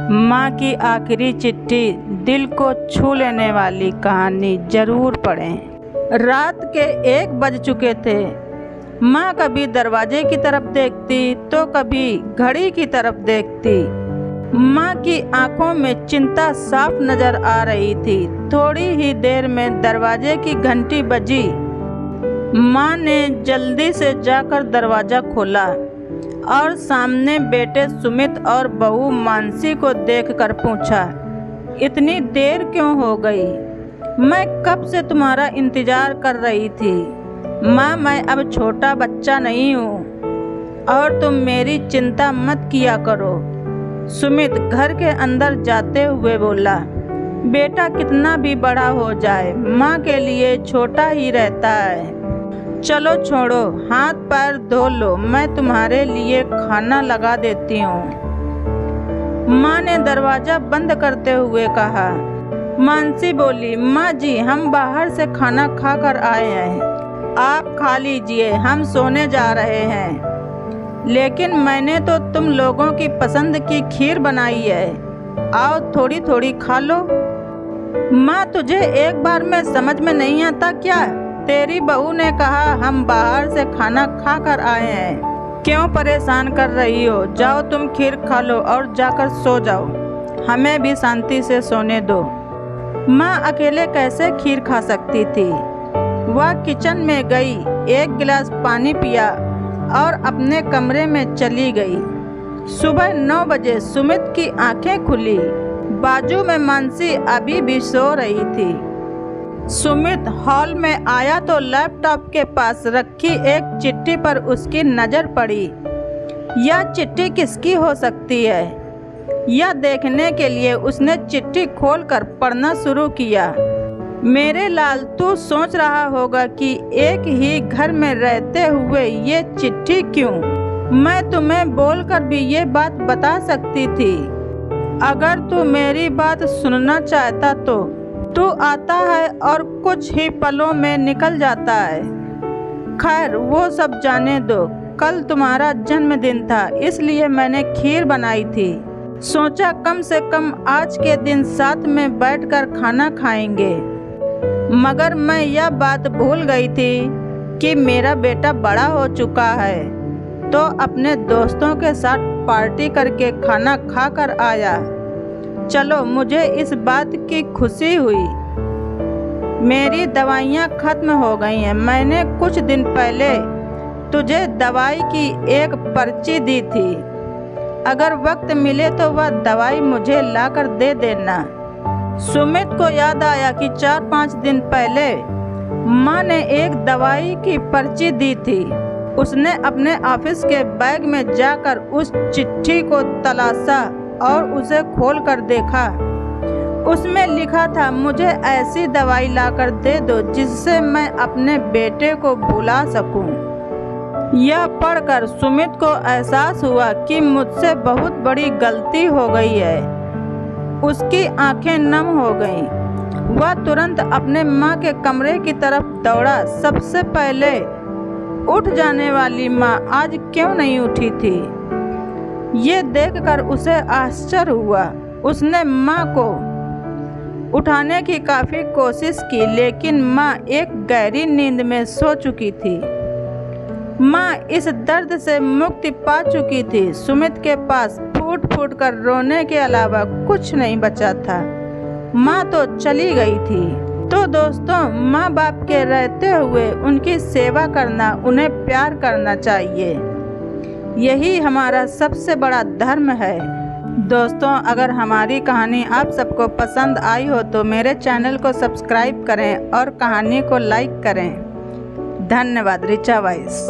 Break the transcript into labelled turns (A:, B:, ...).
A: माँ की आखिरी चिट्ठी दिल को छू लेने वाली कहानी जरूर पढ़ें। रात के 1 बज चुके थे। माँ कभी दरवाजे की तरफ देखती तो कभी घड़ी की तरफ देखती। माँ की आंखों में चिंता साफ नजर आ रही थी। थोड़ी ही देर में दरवाजे की घंटी बजी। माँ ने जल्दी से जाकर दरवाज़ा खोला और सामने बेटे सुमित और बहू मानसी को देखकर पूछा, इतनी देर क्यों हो गई? मैं कब से तुम्हारा इंतज़ार कर रही थी। माँ, मैं अब छोटा बच्चा नहीं हूँ और तुम मेरी चिंता मत किया करो। सुमित घर के अंदर जाते हुए बोला, बेटा कितना भी बड़ा हो जाए माँ के लिए छोटा ही रहता है। चलो छोड़ो, हाथ पैर धो लो, मैं तुम्हारे लिए खाना लगा देती हूँ। माँ ने दरवाज़ा बंद करते हुए कहा। मानसी बोली, माँ जी हम बाहर से खाना खा कर आए हैं, आप खा लीजिए, हम सोने जा रहे हैं। लेकिन मैंने तो तुम लोगों की पसंद की खीर बनाई है, आओ थोड़ी थोड़ी खा लो। माँ तुझे एक बार में समझ में नहीं आता क्या? तेरी बहू ने कहा हम बाहर से खाना खा कर आए हैं, क्यों परेशान कर रही हो? जाओ तुम खीर खा लो और जाकर सो जाओ, हमें भी शांति से सोने दो। माँ अकेले कैसे खीर खा सकती थी? वह किचन में गई, 1 गिलास पानी पिया और अपने कमरे में चली गई। सुबह 9 बजे सुमित की आंखें खुली। बाजू में मानसी अभी भी सो रही थी। सुमित हॉल में आया तो लैपटॉप के पास रखी एक चिट्ठी पर उसकी नज़र पड़ी। यह चिट्ठी किसकी हो सकती है? यह देखने के लिए उसने चिट्ठी खोलकर पढ़ना शुरू किया। मेरे लाल, तू सोच रहा होगा कि एक ही घर में रहते हुए ये चिट्ठी क्यों? मैं तुम्हें बोलकर भी ये बात बता सकती थी। अगर तू मेरी बात सुनना चाहता तो तू आता है और कुछ ही पलों में निकल जाता है। खैर वो सब जाने दो। कल तुम्हारा जन्मदिन था, इसलिए मैंने खीर बनाई थी। सोचा कम से कम आज के दिन साथ में बैठकर खाना खाएंगे। मगर मैं यह बात भूल गई थी कि मेरा बेटा बड़ा हो चुका है, तो अपने दोस्तों के साथ पार्टी करके खाना खा कर आया। चलो, मुझे इस बात की खुशी हुई। मेरी दवाइयाँ खत्म हो गई हैं। मैंने कुछ दिन पहले तुझे दवाई की एक पर्ची दी थी। अगर वक्त मिले तो वह दवाई मुझे लाकर दे देना। सुमित को याद आया कि 4-5 दिन पहले माँ ने एक दवाई की पर्ची दी थी। उसने अपने ऑफिस के बैग में जाकर उस चिट्ठी को तलाशा और उसे खोलकर देखा। उसमें लिखा था, मुझे ऐसी दवाई लाकर दे दो जिससे मैं अपने बेटे को भुला सकूं। यह पढ़कर सुमित को एहसास हुआ कि मुझसे बहुत बड़ी गलती हो गई है। उसकी आंखें नम हो गईं। वह तुरंत अपने माँ के कमरे की तरफ दौड़ा। सबसे पहले उठ जाने वाली माँ आज क्यों नहीं उठी थी? ये देखकर उसे आश्चर्य हुआ। उसने माँ को उठाने की काफ़ी कोशिश की, लेकिन माँ एक गहरी नींद में सो चुकी थी। माँ इस दर्द से मुक्ति पा चुकी थी। सुमित के पास फूट फूट कर रोने के अलावा कुछ नहीं बचा था। माँ तो चली गई थी। तो दोस्तों, माँ बाप के रहते हुए उनकी सेवा करना, उन्हें प्यार करना चाहिए। यही हमारा सबसे बड़ा धर्म है। दोस्तों, अगर हमारी कहानी आप सबको पसंद आई हो तो मेरे चैनल को सब्सक्राइब करें और कहानी को लाइक करें। धन्यवाद। ऋचा वॉइस।